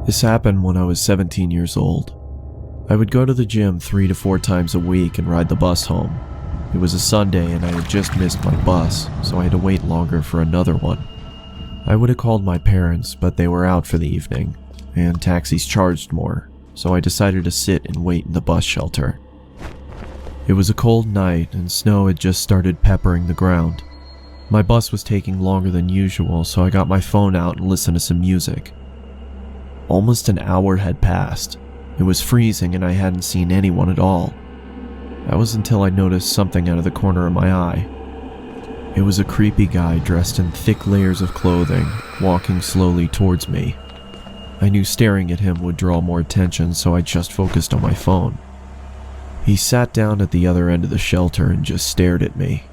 This happened when I was 17 years old. I would go to the gym 3 to 4 times a week and ride the bus home. It was a Sunday and I had just missed my bus, so I had to wait longer for another one. I would have called my parents, but they were out for the evening, and taxis charged more, so I decided to sit and wait in the bus shelter. It was a cold night and snow had just started peppering the ground. My bus was taking longer than usual, so I got my phone out and listened to some music. Almost an hour had passed. It was freezing and I hadn't seen anyone at all. That was until I noticed something out of the corner of my eye. It was a creepy guy dressed in thick layers of clothing, walking slowly towards me. I knew staring at him would draw more attention, so I just focused on my phone. He sat down at the other end of the shelter and just stared at me.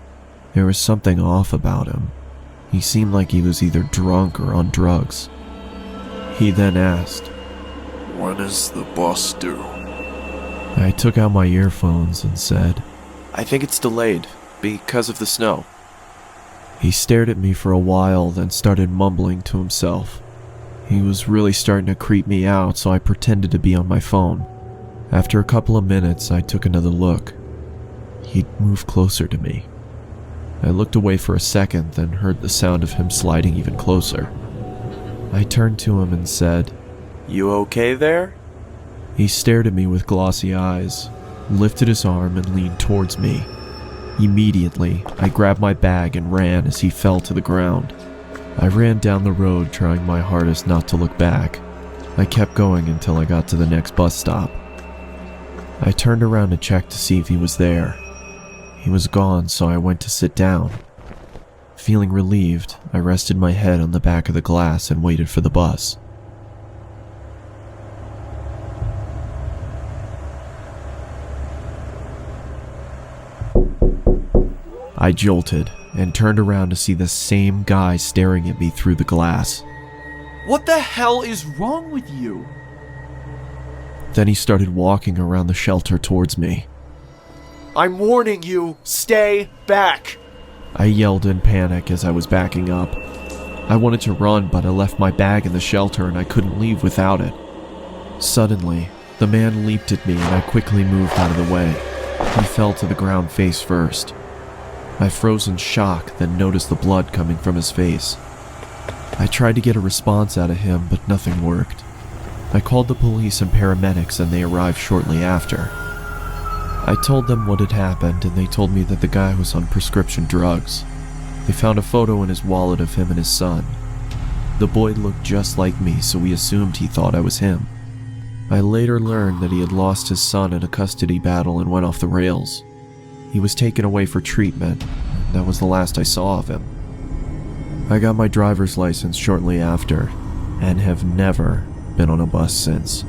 There was something off about him. He seemed like he was either drunk or on drugs. He then asked, "When is the bus due?" I took out my earphones and said, "I think it's delayed, because of the snow." He stared at me for a while, then started mumbling to himself. He was really starting to creep me out, so I pretended to be on my phone. After a couple of minutes, I took another look. He'd moved closer to me. I looked away for a second, then heard the sound of him sliding even closer. I turned to him and said, "You okay there?" He stared at me with glossy eyes, lifted his arm and leaned towards me. Immediately, I grabbed my bag and ran as he fell to the ground. I ran down the road, trying my hardest not to look back. I kept going until I got to the next bus stop. I turned around to check to see if he was there. He was gone, so I went to sit down. Feeling relieved, I rested my head on the back of the glass and waited for the bus. I jolted and turned around to see the same guy staring at me through the glass. What the hell is wrong with you? Then he started walking around the shelter towards me. I'm warning you, stay back! I yelled in panic as I was backing up. I wanted to run, but I left my bag in the shelter and I couldn't leave without it. Suddenly, the man leaped at me and I quickly moved out of the way. He fell to the ground face first. I froze in shock, then noticed the blood coming from his face. I tried to get a response out of him, but nothing worked. I called the police and paramedics and they arrived shortly after. I told them what had happened and they told me that the guy was on prescription drugs. They found a photo in his wallet of him and his son. The boy looked just like me, so we assumed he thought I was him. I later learned that he had lost his son in a custody battle and went off the rails. He was taken away for treatment, and that was the last I saw of him. I got my driver's license shortly after, and have never been on a bus since.